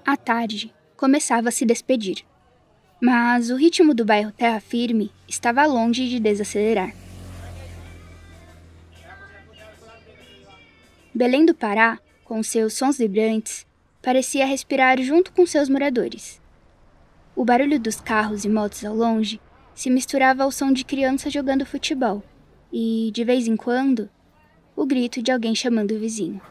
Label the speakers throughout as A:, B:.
A: A tarde começava a se despedir, mas o ritmo do bairro Terra Firme estava longe de desacelerar. Belém do Pará, com seus sons vibrantes, parecia respirar junto com seus moradores. O barulho dos carros e motos ao longe se misturava ao som de crianças jogando futebol e, de vez em quando, o grito de alguém chamando o vizinho.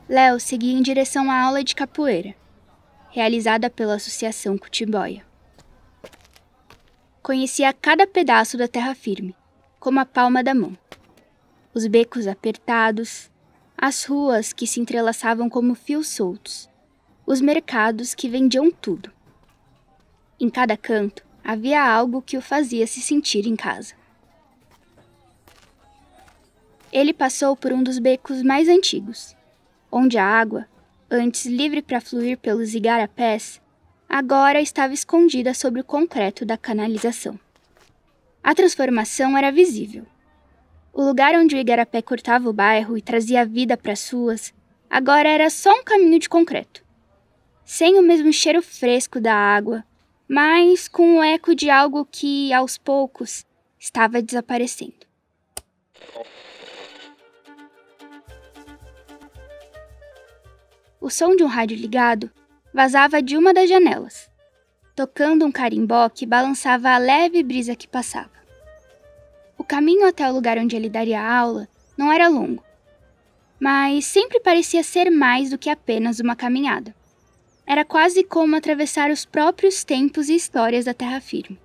A: Léo seguia em direção à aula de capoeira, realizada pela Associação Cutimboia. Conhecia cada pedaço da terra firme, como a palma da mão. Os becos apertados, as ruas que se entrelaçavam como fios soltos, os mercados que vendiam tudo. Em cada canto havia algo que o fazia se sentir em casa. Ele passou por um dos becos mais antigos, onde a água, antes livre para fluir pelos igarapés, agora estava escondida sob o concreto da canalização. A transformação era visível. O lugar onde o igarapé cortava o bairro e trazia vida para as ruas, agora era só um caminho de concreto. Sem o mesmo cheiro fresco da água, mas com o eco de algo que, aos poucos, estava desaparecendo. O som de um rádio ligado vazava de uma das janelas, tocando um carimbó que balançava a leve brisa que passava. O caminho até o lugar onde ele daria a aula não era longo, mas sempre parecia ser mais do que apenas uma caminhada. Era quase como atravessar os próprios tempos e histórias da terra firme,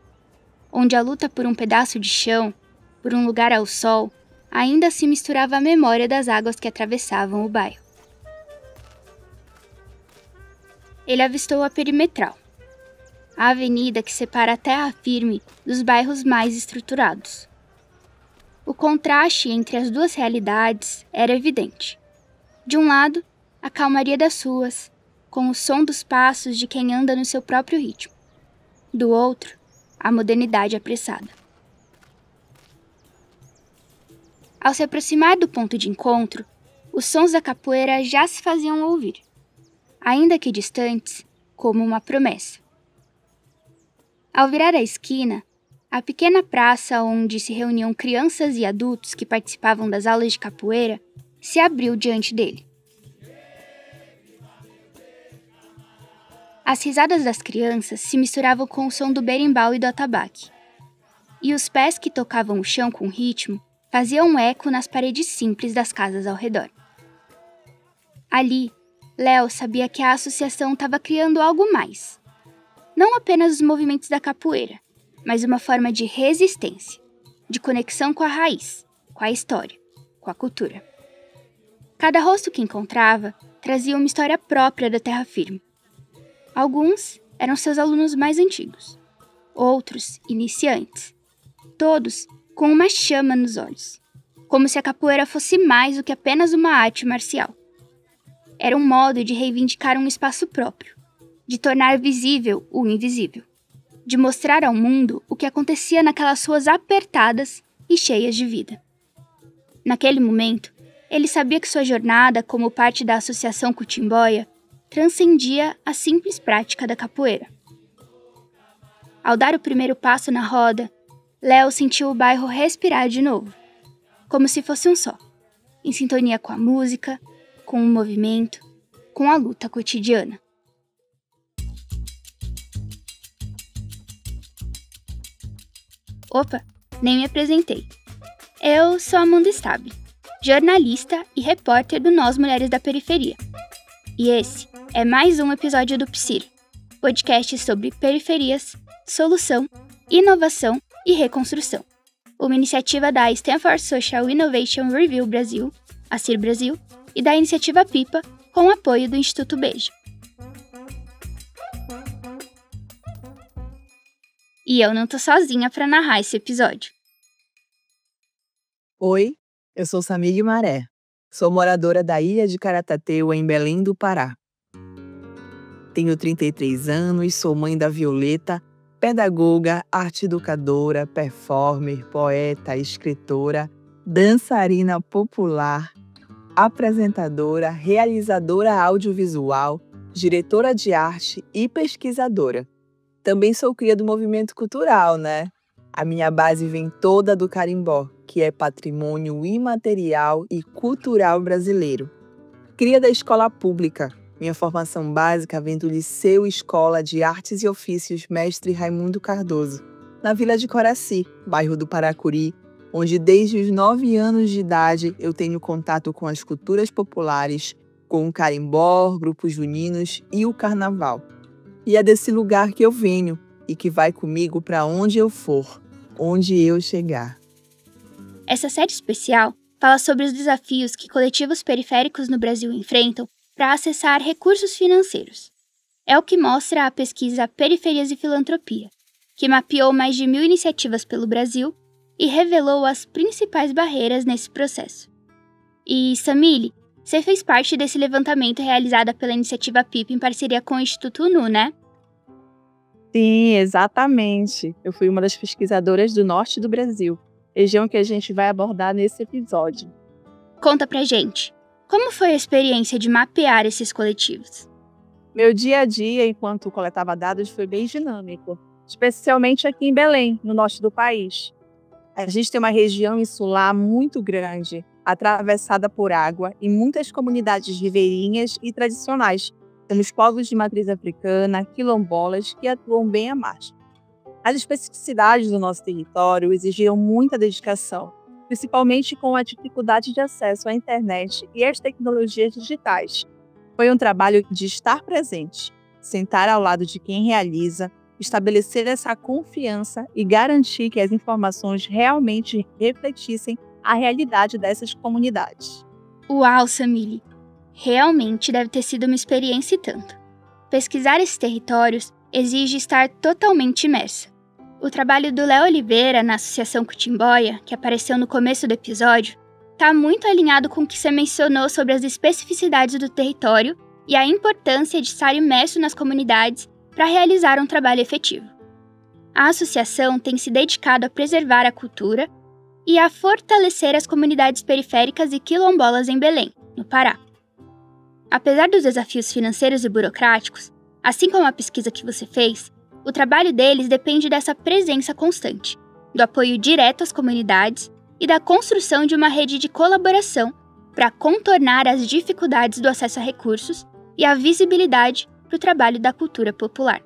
A: onde a luta por um pedaço de chão, por um lugar ao sol, ainda se misturava à memória das águas que atravessavam o bairro. Ele avistou a Perimetral, a avenida que separa a terra firme dos bairros mais estruturados. O contraste entre as duas realidades era evidente. De um lado, a calmaria das ruas, com o som dos passos de quem anda no seu próprio ritmo. Do outro, a modernidade apressada. Ao se aproximar do ponto de encontro, os sons da capoeira já se faziam ouvir, ainda que distantes, como uma promessa. Ao virar a esquina, a pequena praça onde se reuniam crianças e adultos que participavam das aulas de capoeira se abriu diante dele. As risadas das crianças se misturavam com o som do berimbau e do atabaque, e os pés que tocavam o chão com ritmo faziam um eco nas paredes simples das casas ao redor. Ali, Léo sabia que a associação estava criando algo mais. Não apenas os movimentos da capoeira, mas uma forma de resistência, de conexão com a raiz, com a história, com a cultura. Cada rosto que encontrava trazia uma história própria da terra firme. Alguns eram seus alunos mais antigos, outros iniciantes, todos com uma chama nos olhos, como se a capoeira fosse mais do que apenas uma arte marcial. Era um modo de reivindicar um espaço próprio, de tornar visível o invisível, de mostrar ao mundo o que acontecia naquelas ruas apertadas e cheias de vida. Naquele momento, ele sabia que sua jornada como parte da Associação Cutimboia transcendia a simples prática da capoeira. Ao dar o primeiro passo na roda, Léo sentiu o bairro respirar de novo, como se fosse um só, em sintonia com a música, com o movimento, com a luta cotidiana. Opa, nem me apresentei. Eu sou Amanda Stabile, jornalista e repórter do Nós Mulheres da Periferia. E esse é mais um episódio do PSIR, podcast sobre periferias, solução, inovação e reconstrução. Uma iniciativa da Stanford Social Innovation Review Brasil, a CIR Brasil, e da iniciativa PIPA, com o apoio do Instituto Beja. E eu não tô sozinha para narrar esse episódio.
B: Oi, eu sou Samir Guimaré. Sou moradora da Ilha de Caratateu, em Belém do Pará. Tenho 33 anos, sou mãe da Violeta, pedagoga, arte-educadora, performer, poeta, escritora, dançarina popular, apresentadora, realizadora audiovisual, diretora de arte e pesquisadora. Também sou cria do movimento cultural, né? A minha base vem toda do carimbó, que é patrimônio imaterial e cultural brasileiro. Cria da escola pública. Minha formação básica vem do Liceu Escola de Artes e Ofícios Mestre Raimundo Cardoso, na Vila de Coraci, bairro do Paracuri, onde desde os 9 anos de idade eu tenho contato com as culturas populares, com o carimbó, grupos juninos e o carnaval. E é desse lugar que eu venho e que vai comigo para onde eu for, onde eu chegar.
A: Essa série especial fala sobre os desafios que coletivos periféricos no Brasil enfrentam para acessar recursos financeiros. É o que mostra a pesquisa Periferias e Filantropia, que mapeou mais de 1.000 iniciativas pelo Brasil e revelou as principais barreiras nesse processo. E, Samile, você fez parte desse levantamento realizado pela iniciativa PIP em parceria com o Instituto UNU, né?
C: Sim, exatamente. Eu fui uma das pesquisadoras do norte do Brasil, região que a gente vai abordar nesse episódio.
A: Conta pra gente, como foi a experiência de mapear esses coletivos?
C: Meu dia a dia, enquanto coletava dados, foi bem dinâmico, especialmente aqui em Belém, no norte do país. A gente tem uma região insular muito grande, atravessada por água e muitas comunidades ribeirinhas e tradicionais. Temos povos de matriz africana, quilombolas, que atuam bem à margem. As especificidades do nosso território exigiram muita dedicação, principalmente com a dificuldade de acesso à internet e às tecnologias digitais. Foi um trabalho de estar presente, sentar ao lado de quem realiza, estabelecer essa confiança e garantir que as informações realmente refletissem a realidade dessas comunidades.
A: Uau, Samile! Realmente deve ter sido uma experiência e tanto. Pesquisar esses territórios exige estar totalmente imersa. O trabalho do Léo Oliveira na Associação Cutimboia, que apareceu no começo do episódio, está muito alinhado com o que você mencionou sobre as especificidades do território e a importância de estar imerso nas comunidades para realizar um trabalho efetivo. A associação tem se dedicado a preservar a cultura e a fortalecer as comunidades periféricas e quilombolas em Belém, no Pará. Apesar dos desafios financeiros e burocráticos, assim como a pesquisa que você fez, o trabalho deles depende dessa presença constante, do apoio direto às comunidades e da construção de uma rede de colaboração para contornar as dificuldades do acesso a recursos e a visibilidade para o trabalho da cultura popular.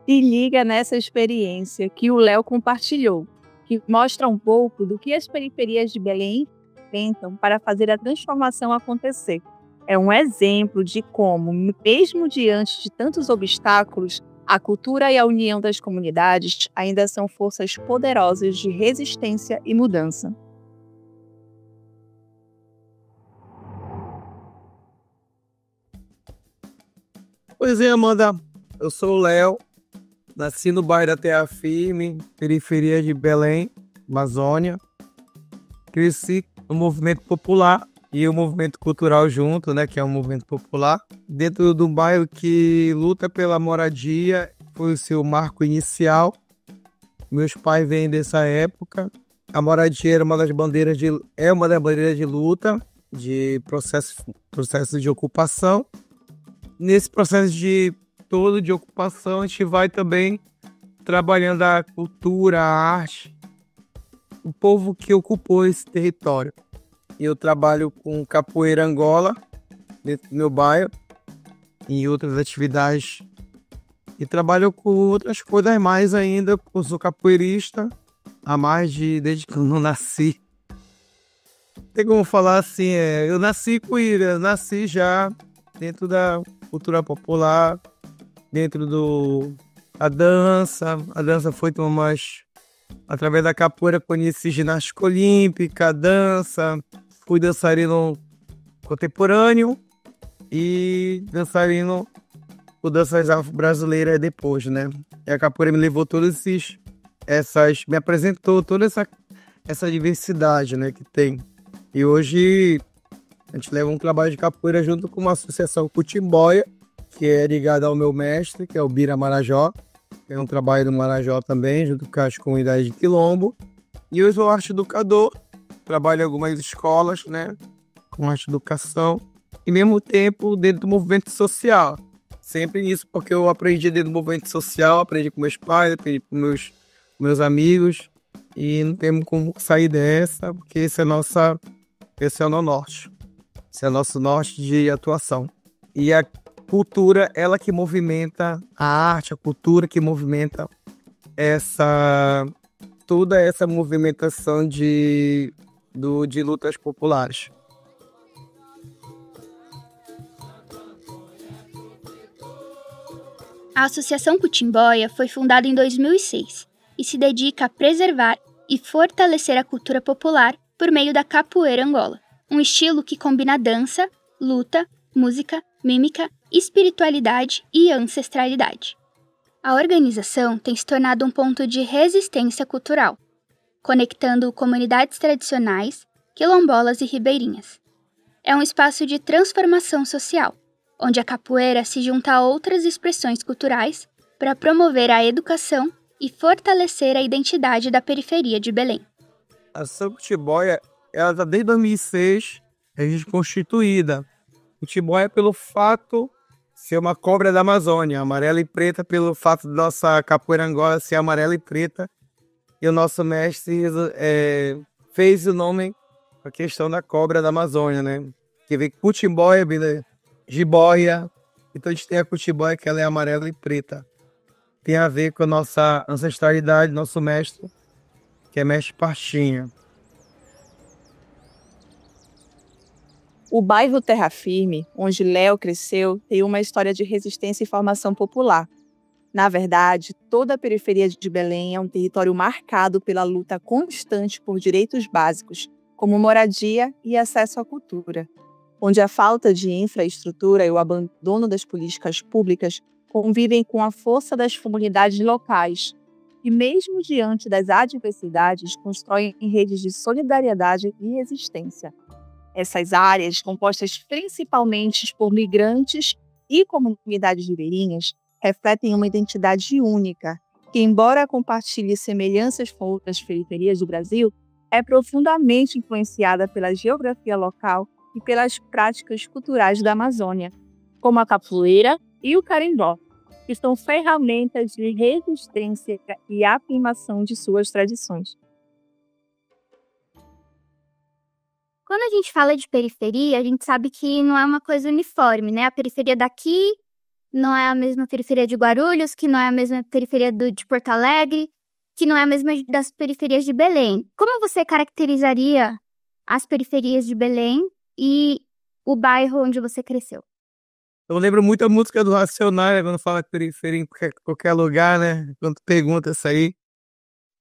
C: Se liga nessa experiência que o Léo compartilhou, que mostra um pouco do que as periferias de Belém enfrentam para fazer a transformação acontecer. É um exemplo de como, mesmo diante de tantos obstáculos, a cultura e a união das comunidades ainda são forças poderosas de resistência e mudança.
D: Pois é, Amanda, eu sou o Léo, nasci no bairro da Terra Firme, periferia de Belém, Amazônia. Cresci no movimento popular e o movimento cultural junto, né, que é um movimento popular. Dentro do bairro que luta pela moradia, foi o seu marco inicial. Meus pais vêm dessa época. A moradia era uma das bandeiras de luta, de processo de ocupação. Nesse processo todo de ocupação, a gente vai também trabalhando a cultura, a arte, o povo que ocupou esse território. Eu trabalho com capoeira Angola, dentro do meu bairro, e outras atividades. E trabalho com outras coisas mais ainda, eu sou capoeirista, desde que eu não nasci. Tem como falar assim, eu nasci com isso, eu nasci já dentro da cultura popular, dentro da dança. A dança foi através da capoeira conheci ginástica olímpica, dança, fui dançarino contemporâneo e dançarino por danças afro-brasileiras depois, né? E a capoeira me levou me apresentou toda essa diversidade, né, que tem. E hoje a gente leva um trabalho de capoeira junto com uma associação Cutimboia, que é ligada ao meu mestre, que é o Bira Marajó. É um trabalho do Marajó também, junto com as comunidades de Quilombo. E eu sou arte educador, trabalho em algumas escolas, né, com arte e educação, e ao mesmo tempo dentro do movimento social. Sempre isso, porque eu aprendi dentro do movimento social, aprendi com meus pais, aprendi com meus amigos, e não temos como sair dessa, porque esse é o nosso norte. Esse é o nosso norte de atuação. E a cultura, ela que movimenta a arte, a cultura que movimenta toda essa movimentação de lutas populares.
A: A Associação Cutimboia foi fundada em 2006 e se dedica a preservar e fortalecer a cultura popular por meio da capoeira Angola, um estilo que combina dança, luta, música, mímica, espiritualidade e ancestralidade. A organização tem se tornado um ponto de resistência cultural, conectando comunidades tradicionais, quilombolas e ribeirinhas. É um espaço de transformação social, onde a capoeira se junta a outras expressões culturais para promover a educação e fortalecer a identidade da periferia de Belém.
D: A Associação Cutimboia, ela está desde 2006 constituída. Cutimboia pelo fato de ser uma cobra da Amazônia, amarela e preta pelo fato de nossa capoeira Angola ser amarela e preta. E o nosso mestre fez o nome com a questão da cobra da Amazônia, né? Que vem Cutimboia, jiboia. Então a gente tem a Cutimboia, que ela é amarela e preta. Tem a ver com a nossa ancestralidade, nosso mestre, que é mestre Parchinha.
C: O bairro Terra Firme, onde Léo cresceu, tem uma história de resistência e formação popular. Na verdade, toda a periferia de Belém é um território marcado pela luta constante por direitos básicos, como moradia e acesso à cultura, onde a falta de infraestrutura e o abandono das políticas públicas convivem com a força das comunidades locais e, mesmo diante das adversidades, constroem redes de solidariedade e resistência. Essas áreas, compostas principalmente por migrantes e comunidades ribeirinhas, refletem uma identidade única, que, embora compartilhe semelhanças com outras periferias do Brasil, é profundamente influenciada pela geografia local e pelas práticas culturais da Amazônia, como a capoeira e o carimbó, que são ferramentas de resistência e afirmação de suas tradições.
E: Quando a gente fala de periferia, a gente sabe que não é uma coisa uniforme, né? A periferia daqui não é a mesma periferia de Guarulhos, que não é a mesma periferia de Porto Alegre, que não é a mesma das periferias de Belém. Como você caracterizaria as periferias de Belém e o bairro onde você cresceu?
D: Eu lembro muito a música do Racionais, né, quando fala periferia em qualquer lugar, né? Quando pergunta isso aí.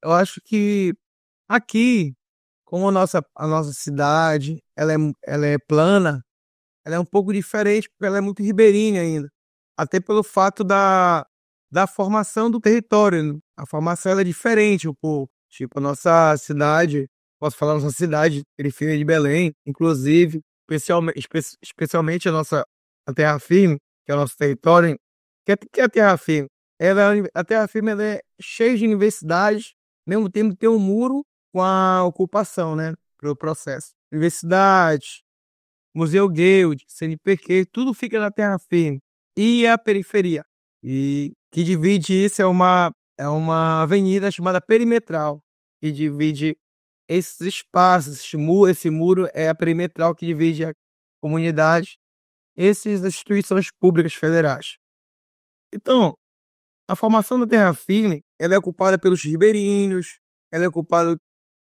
D: Eu acho que aqui, como a nossa cidade, ela é plana, ela é um pouco diferente, porque ela é muito ribeirinha ainda. Até pelo fato da formação do território, né? A formação ela é diferente um pouco. Tipo, a nossa cidade, posso falar nossa cidade, periferia de Belém, inclusive, especialmente a Terra Firme, que é o nosso território. Que é a Terra Firme? A Terra Firme ela é cheia de universidades, ao mesmo tempo tem um muro com a ocupação, né? Pelo processo. Universidade, Museu Guild, CNPq, tudo fica na Terra Firme. E a periferia. E que divide isso é uma avenida chamada Perimetral, que divide esses espaços, esse muro é a perimetral que divide a comunidade, essas instituições públicas federais. Então, a formação da Terra Firme, ela é ocupada pelos ribeirinhos, ela é ocupada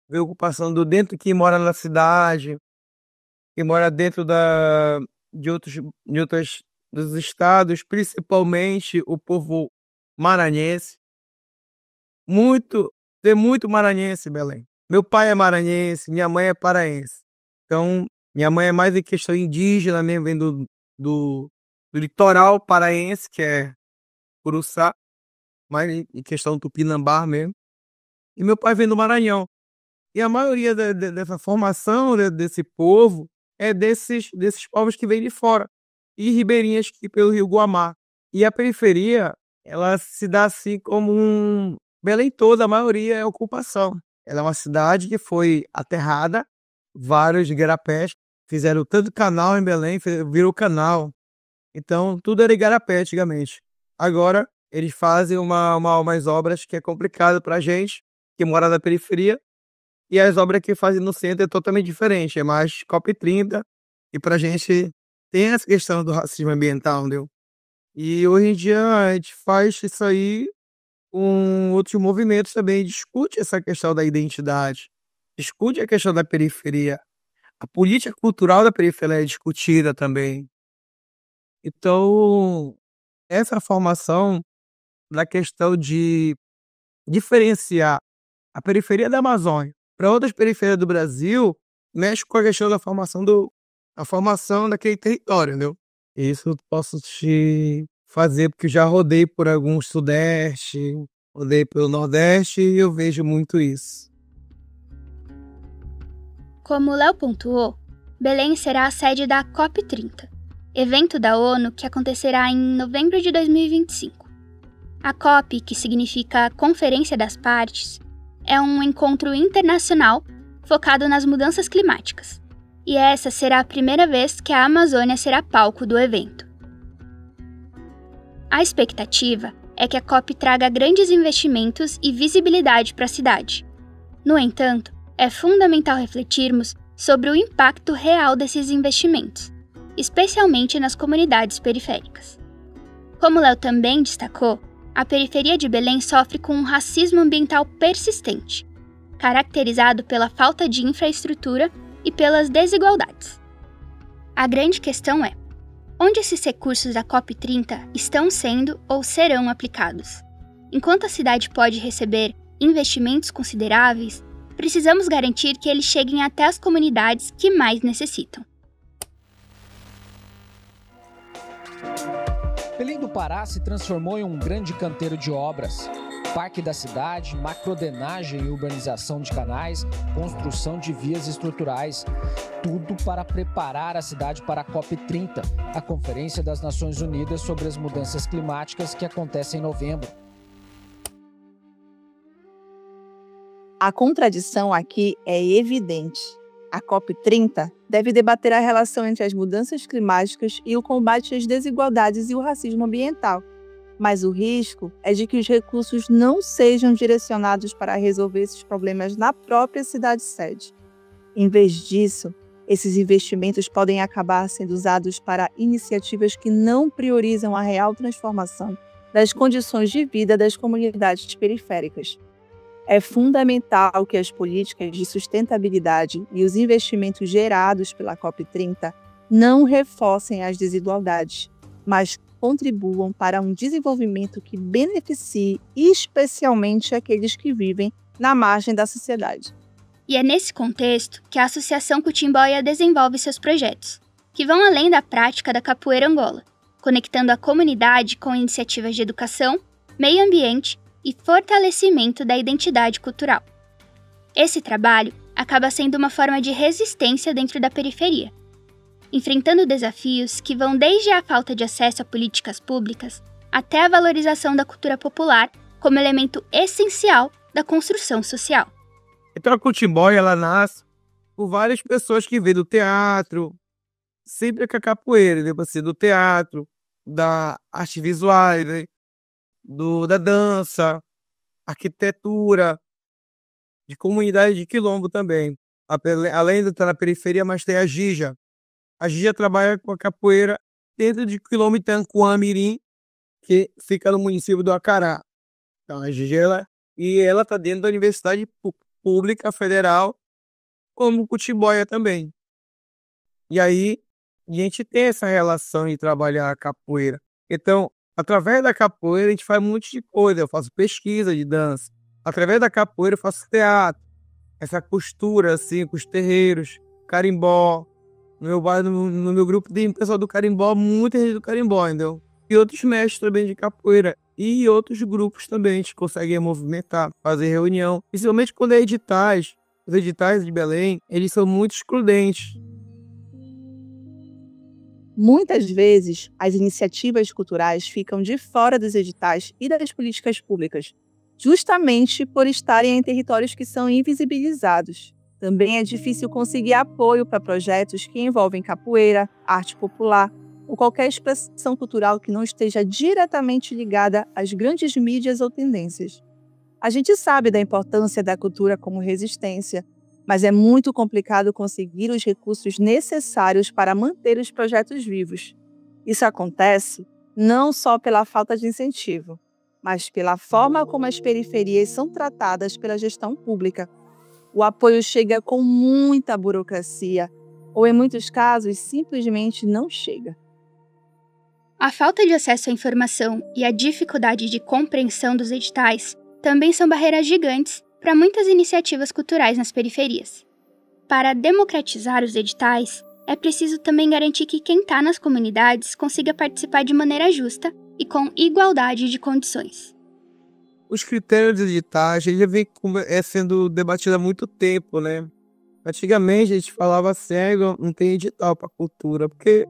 D: pela ocupação do dentro que mora na cidade, que mora dentro de outros dos estados, principalmente o povo maranhense. Tem muito maranhense em Belém. Meu pai é maranhense, minha mãe é paraense. Então, minha mãe é mais em questão indígena mesmo, vem do litoral paraense, que é Curuçá, mais em questão tupinambá mesmo. E meu pai vem do Maranhão. E a maioria dessa formação desse povo é desses povos que vêm de fora. E ribeirinhas que pelo Rio Guamá. E a periferia, ela se dá assim como Belém toda, a maioria é ocupação. Ela é uma cidade que foi aterrada, vários igarapés, Fizeram tanto canal em Belém, virou canal. Então, tudo era igarapé antigamente. Agora, eles fazem umas obras que é complicado pra gente, que mora na periferia, e as obras que fazem no centro é totalmente diferente, é mais COP30, e pra gente tem essa questão do racismo ambiental, entendeu? E hoje em dia a gente faz isso aí com outros movimentos também, discute essa questão da identidade, discute a questão da periferia. A política cultural da periferia é discutida também. Então, essa formação na questão de diferenciar a periferia da Amazônia para outras periferias do Brasil mexe com a questão da formação daquele território, entendeu? Isso eu posso te fazer porque eu já rodei por alguns Sudeste, rodei pelo Nordeste e eu vejo muito isso.
A: Como o Léo pontuou, Belém será a sede da COP30, evento da ONU que acontecerá em novembro de 2025. A COP, que significa Conferência das Partes, é um encontro internacional focado nas mudanças climáticas, e essa será a primeira vez que a Amazônia será palco do evento. A expectativa é que a COP traga grandes investimentos e visibilidade para a cidade. No entanto, é fundamental refletirmos sobre o impacto real desses investimentos, especialmente nas comunidades periféricas. Como Léo também destacou, a periferia de Belém sofre com um racismo ambiental persistente, caracterizado pela falta de infraestrutura e pelas desigualdades. A grande questão é: onde esses recursos da COP30 estão sendo ou serão aplicados? Enquanto a cidade pode receber investimentos consideráveis, precisamos garantir que eles cheguem até as comunidades que mais necessitam.
F: Belém do Pará se transformou em um grande canteiro de obras. Parque da cidade, macrodenagem e urbanização de canais, construção de vias estruturais. Tudo para preparar a cidade para a COP30, a Conferência das Nações Unidas sobre as Mudanças Climáticas que acontece em novembro.
C: A contradição aqui é evidente. A COP30 deve debater a relação entre as mudanças climáticas e o combate às desigualdades e o racismo ambiental. Mas o risco é de que os recursos não sejam direcionados para resolver esses problemas na própria cidade-sede. Em vez disso, esses investimentos podem acabar sendo usados para iniciativas que não priorizam a real transformação das condições de vida das comunidades periféricas. É fundamental que as políticas de sustentabilidade e os investimentos gerados pela COP30 não reforcem as desigualdades, mas contribuam para um desenvolvimento que beneficie especialmente aqueles que vivem na margem da sociedade.
A: E é nesse contexto que a Associação Cutimboia desenvolve seus projetos, que vão além da prática da capoeira Angola, conectando a comunidade com iniciativas de educação, meio ambiente e fortalecimento da identidade cultural. Esse trabalho acaba sendo uma forma de resistência dentro da periferia, enfrentando desafios que vão desde a falta de acesso a políticas públicas até a valorização da cultura popular como elemento essencial da construção social.
D: Então a Cutimboia, ela nasce por várias pessoas que vêm do teatro, sempre com a capoeira, né? Assim, do teatro, da arte visual, né? Da dança, arquitetura, de comunidade de quilombo também. Além de estar na periferia, mas tem a Gija. A Gija trabalha com a capoeira dentro de quilombo Itancuã-Mirim, que fica no município do Acará. Então a Gija, ela está dentro da Universidade Pública Federal, como Cutimboia também. E aí, a gente tem essa relação de trabalhar a capoeira. Então, através da capoeira, a gente faz um monte de coisa. Eu faço pesquisa de dança. Através da capoeira, eu faço teatro. Essa costura, assim, com os terreiros, carimbó. No meu bairro, no meu grupo, tem pessoal do carimbó, muita gente do carimbó, entendeu? E outros mestres também de capoeira. E outros grupos também, a gente consegue movimentar, fazer reunião. Principalmente quando é editais. Os editais de Belém, eles são muito excludentes.
C: Muitas vezes, as iniciativas culturais ficam de fora dos editais e das políticas públicas, justamente por estarem em territórios que são invisibilizados, Também é difícil conseguir apoio para projetos que envolvem capoeira, arte popular ou qualquer expressão cultural que não esteja diretamente ligada às grandes mídias ou tendências. A gente sabe da importância da cultura como resistência, mas é muito complicado conseguir os recursos necessários para manter os projetos vivos. Isso acontece não só pela falta de incentivo, mas pela forma como as periferias são tratadas pela gestão pública. O apoio chega com muita burocracia, ou em muitos casos simplesmente não chega.
A: A falta de acesso à informação e a dificuldade de compreensão dos editais também são barreiras gigantes para muitas iniciativas culturais nas periferias. Para democratizar os editais, é preciso também garantir que quem está nas comunidades consiga participar de maneira justa e com igualdade de condições.
D: Os critérios dos editais já vem sendo debatido há muito tempo, né? Antigamente a gente falava assim, não tem edital para cultura, porque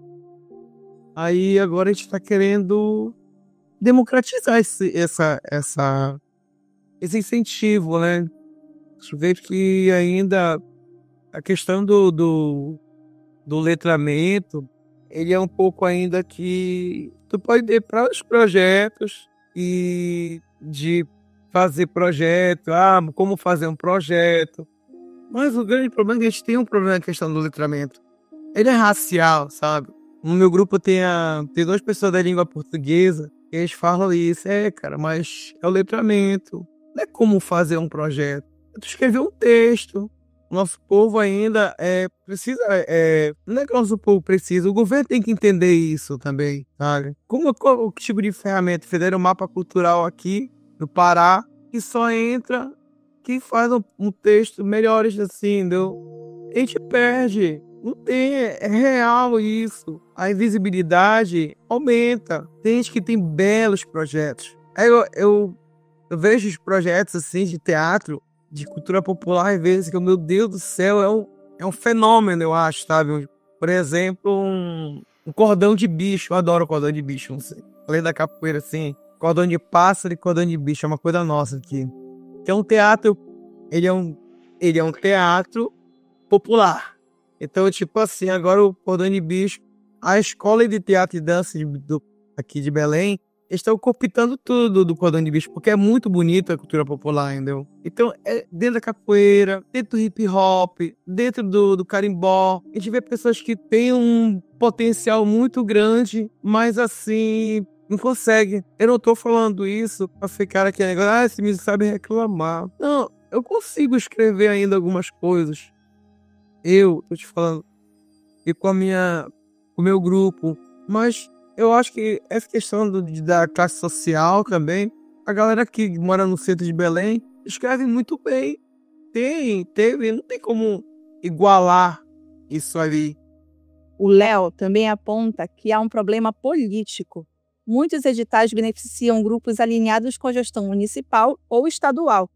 D: aí agora a gente está querendo democratizar esse incentivo, né? Você vê que ainda a questão do letramento, ele é um pouco ainda que tu pode ir para os projetos e de fazer projeto, como fazer um projeto. Mas o grande problema é que a gente tem um problema na questão do letramento. Ele é racial, sabe? No meu grupo tem 2 pessoas da língua portuguesa e eles falam isso. Cara, mas é o letramento. Não é como fazer um projeto. É tu escrever um texto. O nosso povo ainda precisa... não é que o nosso povo precisa. O governo tem que entender isso também, sabe? Qual tipo de ferramenta? Fizeram um mapa cultural aqui no Pará que só entra quem faz um texto melhores assim, entendeu? A gente perde. Não tem, é real isso. A invisibilidade aumenta. Tem gente que tem belos projetos. Eu vejo os projetos assim de teatro, de cultura popular, às vezes, que, meu Deus do céu, é um fenômeno, eu acho, sabe? Por exemplo, um cordão de bicho. Eu adoro cordão de bicho, não sei. Além da capoeira, assim, cordão de pássaro e cordão de bicho, é uma coisa nossa aqui. Que é um teatro, ele é um teatro popular. Então, tipo assim, agora o cordão de bicho, a escola de teatro e dança aqui de Belém, estão cooptando tudo do cordão de bicho, porque é muito bonito a cultura popular, entendeu? Então, dentro da capoeira, dentro do hip hop, dentro do carimbó, a gente vê pessoas que têm um potencial muito grande, mas assim, não conseguem. Eu não tô falando isso pra ficar aqui, negócio, esse menino sabe reclamar. Não, eu consigo escrever ainda algumas coisas. Eu tô te falando, e com o meu grupo, mas eu acho que essa questão da classe social também, a galera que mora no centro de Belém escreve muito bem. Não tem como igualar isso ali.
C: O Léo também aponta que há um problema político. Muitos editais beneficiam grupos alinhados com a gestão municipal ou estadual,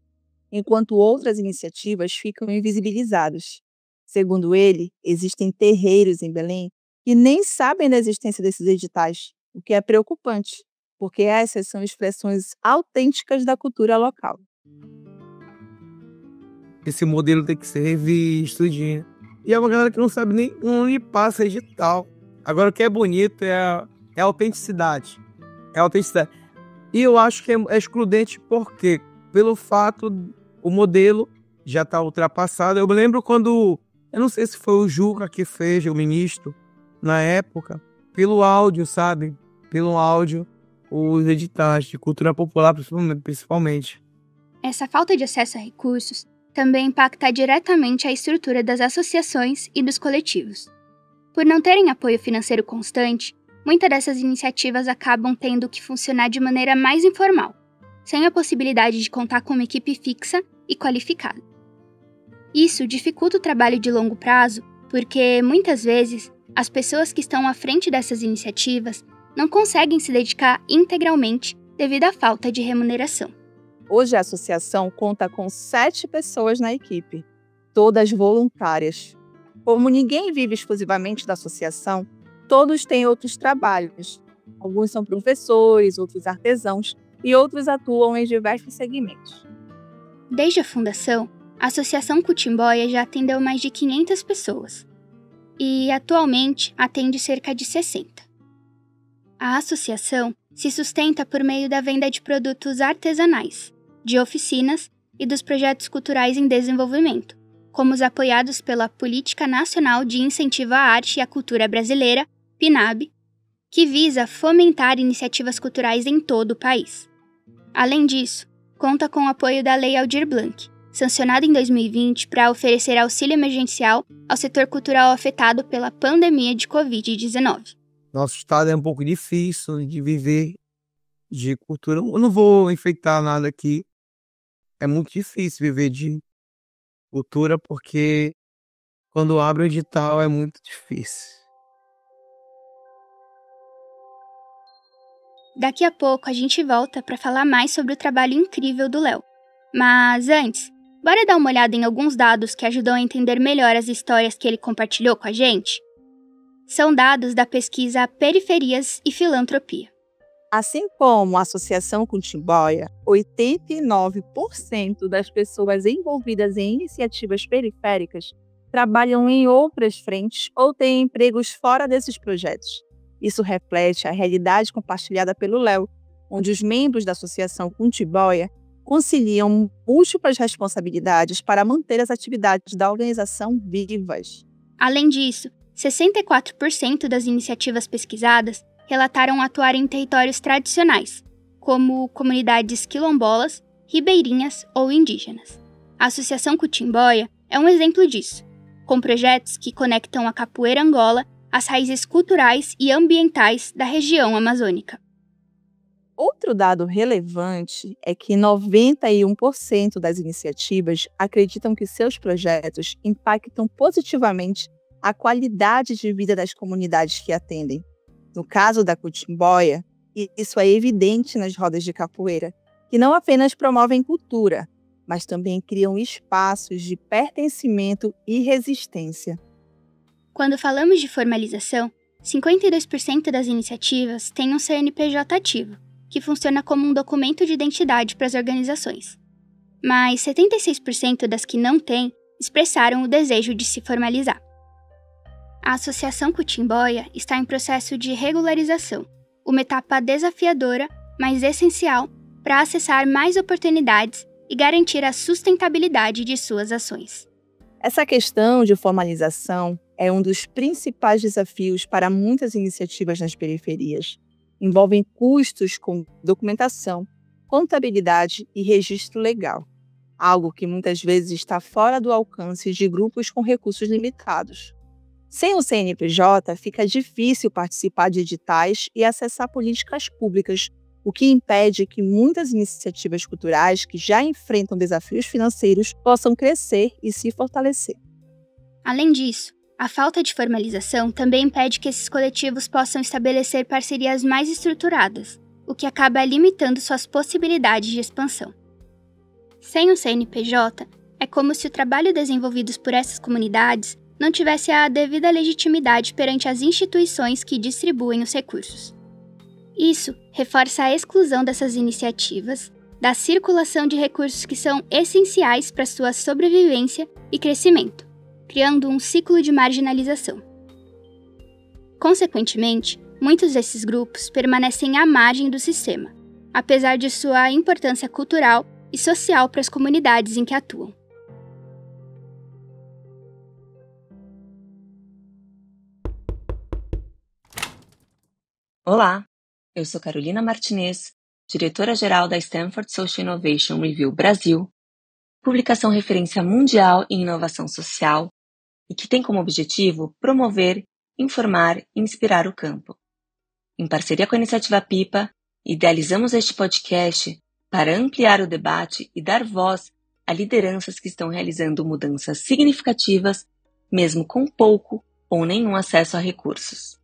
C: enquanto outras iniciativas ficam invisibilizadas. Segundo ele, existem terreiros em Belém que nem sabem da existência desses editais, o que é preocupante, porque essas são expressões autênticas da cultura local.
D: Esse modelo tem que ser revisto, e é uma galera que não sabe nem onde passa edital. Agora, o que é bonito é a autenticidade. É a autenticidade. E eu acho que é excludente porque, pelo fato, o modelo já está ultrapassado. Eu me lembro quando, eu não sei se foi o Juca que fez, o ministro, na época, pelo áudio, sabe? Pelo áudio, os editais de cultura popular, principalmente.
A: Essa falta de acesso a recursos também impacta diretamente a estrutura das associações e dos coletivos. Por não terem apoio financeiro constante, muitas dessas iniciativas acabam tendo que funcionar de maneira mais informal, sem a possibilidade de contar com uma equipe fixa e qualificada. Isso dificulta o trabalho de longo prazo, porque, muitas vezes, as pessoas que estão à frente dessas iniciativas não conseguem se dedicar integralmente devido à falta de remuneração.
C: Hoje a associação conta com 7 pessoas na equipe, todas voluntárias. Como ninguém vive exclusivamente da associação, todos têm outros trabalhos. Alguns são professores, outros artesãos e outros atuam em diversos segmentos.
A: Desde a fundação, a Associação Cutimboia já atendeu mais de 500 pessoas e, atualmente, atende cerca de 60. A associação se sustenta por meio da venda de produtos artesanais, de oficinas e dos projetos culturais em desenvolvimento, como os apoiados pela Política Nacional de Incentivo à Arte e à Cultura Brasileira, PNAB, que visa fomentar iniciativas culturais em todo o país. Além disso, conta com o apoio da Lei Aldir Blanc, sancionada em 2020 para oferecer auxílio emergencial ao setor cultural afetado pela pandemia de Covid-19.
D: Nosso estado é um pouco difícil de viver de cultura. Eu não vou enfeitar nada aqui. É muito difícil viver de cultura porque quando abre o edital é muito difícil.
A: Daqui a pouco a gente volta para falar mais sobre o trabalho incrível do Léo. Mas antes, bora dar uma olhada em alguns dados que ajudam a entender melhor as histórias que ele compartilhou com a gente? São dados da pesquisa Periferias e Filantropia.
C: Assim como a Associação Cutimboia, 89% das pessoas envolvidas em iniciativas periféricas trabalham em outras frentes ou têm empregos fora desses projetos. Isso reflete a realidade compartilhada pelo Léo, onde os membros da Associação Cutimboia conciliam múltiplas responsabilidades para manter as atividades da organização vivas.
A: Além disso, 64% das iniciativas pesquisadas relataram atuar em territórios tradicionais, como comunidades quilombolas, ribeirinhas ou indígenas. A Associação Cutimboia é um exemplo disso, com projetos que conectam a capoeira Angola às raízes culturais e ambientais da região amazônica.
C: Outro dado relevante é que 91% das iniciativas acreditam que seus projetos impactam positivamente a qualidade de vida das comunidades que atendem. No caso da Cutimboia, isso é evidente nas rodas de capoeira, que não apenas promovem cultura, mas também criam espaços de pertencimento e resistência.
A: Quando falamos de formalização, 52% das iniciativas têm um CNPJ ativo, que funciona como um documento de identidade para as organizações. Mas 76% das que não têm expressaram o desejo de se formalizar. A Associação Cutimboia está em processo de regularização, uma etapa desafiadora, mas essencial para acessar mais oportunidades e garantir a sustentabilidade de suas ações.
C: Essa questão de formalização é um dos principais desafios para muitas iniciativas nas periferias. Envolvem custos com documentação, contabilidade e registro legal, algo que muitas vezes está fora do alcance de grupos com recursos limitados. Sem o CNPJ, fica difícil participar de editais e acessar políticas públicas, o que impede que muitas iniciativas culturais que já enfrentam desafios financeiros possam crescer e se fortalecer.
A: Além disso, a falta de formalização também impede que esses coletivos possam estabelecer parcerias mais estruturadas, o que acaba limitando suas possibilidades de expansão. Sem o CNPJ, é como se o trabalho desenvolvido por essas comunidades não tivesse a devida legitimidade perante as instituições que distribuem os recursos. Isso reforça a exclusão dessas iniciativas da circulação de recursos que são essenciais para sua sobrevivência e crescimento, criando um ciclo de marginalização. Consequentemente, muitos desses grupos permanecem à margem do sistema, apesar de sua importância cultural e social para as comunidades em que atuam.
G: Olá, eu sou Carolina Martinez, diretora-geral da Stanford Social Innovation Review Brasil, publicação referência mundial em inovação social e que tem como objetivo promover, informar e inspirar o campo. Em parceria com a Iniciativa Pipa, idealizamos este podcast para ampliar o debate e dar voz a lideranças que estão realizando mudanças significativas, mesmo com pouco ou nenhum acesso a recursos.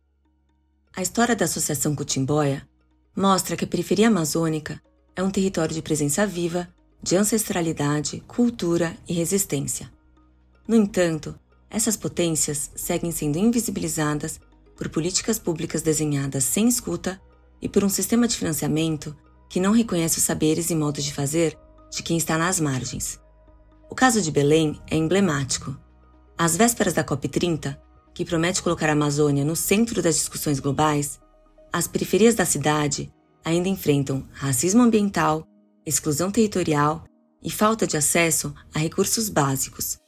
G: A história da Associação Cutimboia mostra que a periferia amazônica é um território de presença viva, de ancestralidade, cultura e resistência. No entanto, essas potências seguem sendo invisibilizadas por políticas públicas desenhadas sem escuta e por um sistema de financiamento que não reconhece os saberes e modos de fazer de quem está nas margens. O caso de Belém é emblemático. Às vésperas da COP30, que promete colocar a Amazônia no centro das discussões globais, as periferias da cidade ainda enfrentam racismo ambiental, exclusão territorial e falta de acesso a recursos básicos.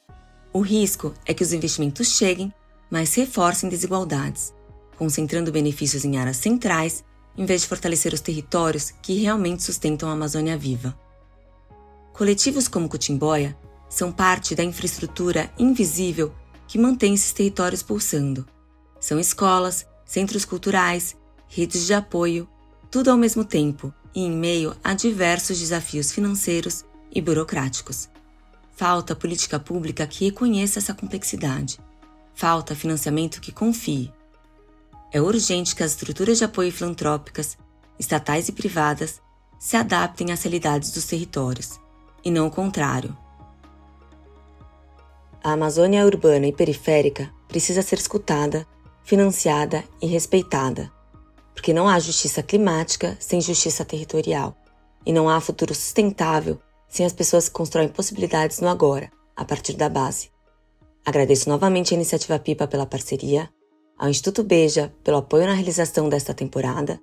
G: O risco é que os investimentos cheguem, mas reforcem desigualdades, concentrando benefícios em áreas centrais, em vez de fortalecer os territórios que realmente sustentam a Amazônia viva. Coletivos como Cutimboia são parte da infraestrutura invisível que mantém esses territórios pulsando. São escolas, centros culturais, redes de apoio, tudo ao mesmo tempo e em meio a diversos desafios financeiros e burocráticos. Falta política pública que reconheça essa complexidade. Falta financiamento que confie. É urgente que as estruturas de apoio filantrópicas, estatais e privadas, se adaptem às realidades dos territórios, e não o contrário. A Amazônia urbana e periférica precisa ser escutada, financiada e respeitada, porque não há justiça climática sem justiça territorial, e não há futuro sustentável sem as pessoas que constroem possibilidades no agora, a partir da base. Agradeço novamente a Iniciativa Pipa pela parceria, ao Instituto Beja pelo apoio na realização desta temporada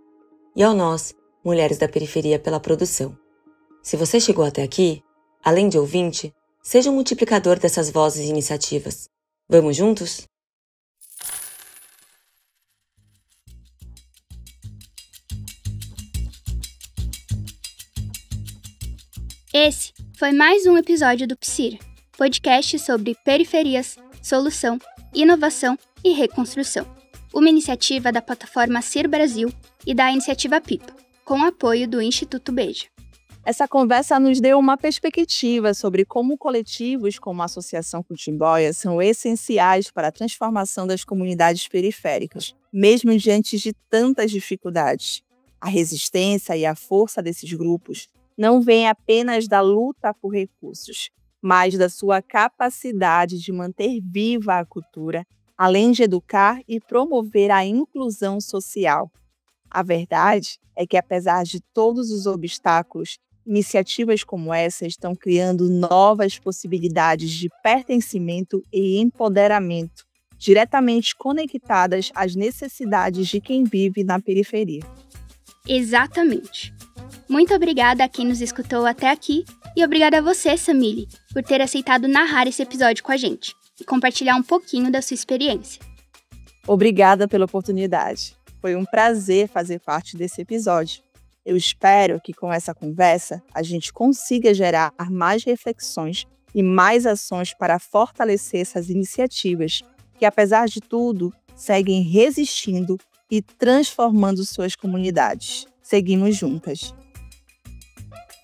G: e ao nós, Mulheres da Periferia, pela produção. Se você chegou até aqui, além de ouvinte, seja um multiplicador dessas vozes e iniciativas. Vamos juntos?
A: Esse foi mais um episódio do PSIR, podcast sobre periferias, solução, inovação e reconstrução. Uma iniciativa da plataforma CIR Brasil e da Iniciativa Pipa, com apoio do Instituto Beja.
C: Essa conversa nos deu uma perspectiva sobre como coletivos como a Associação Cutimboia são essenciais para a transformação das comunidades periféricas, mesmo diante de tantas dificuldades. A resistência e a força desses grupos não vem apenas da luta por recursos, mas da sua capacidade de manter viva a cultura, além de educar e promover a inclusão social. A verdade é que, apesar de todos os obstáculos, iniciativas como essa estão criando novas possibilidades de pertencimento e empoderamento, diretamente conectadas às necessidades de quem vive na periferia.
A: Exatamente. Muito obrigada a quem nos escutou até aqui e obrigada a você, Samile, por ter aceitado narrar esse episódio com a gente e compartilhar um pouquinho da sua experiência.
C: Obrigada pela oportunidade. Foi um prazer fazer parte desse episódio. Eu espero que com essa conversa a gente consiga gerar mais reflexões e mais ações para fortalecer essas iniciativas que, apesar de tudo, seguem resistindo e transformando suas comunidades. Seguimos juntas.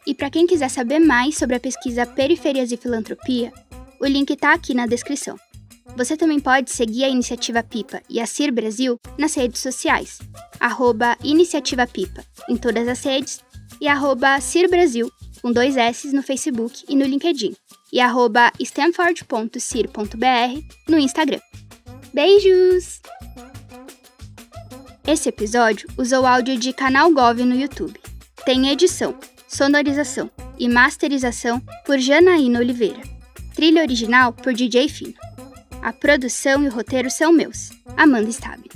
A: E para quem quiser saber mais sobre a pesquisa Periferias e Filantropia, o link está aqui na descrição. Você também pode seguir a Iniciativa Pipa e a CIR Brasil nas redes sociais, @Iniciativa Pipa em todas as redes e @CIR Brasil, com 2 S no Facebook e no LinkedIn, e @stanford.cir.br no Instagram. Beijos! Esse episódio usou áudio de Canal Gov no YouTube. Tem edição, sonorização e masterização por Janaína Oliveira. Trilha original por DJ Fino. A produção e o roteiro são meus, Amanda Stabile.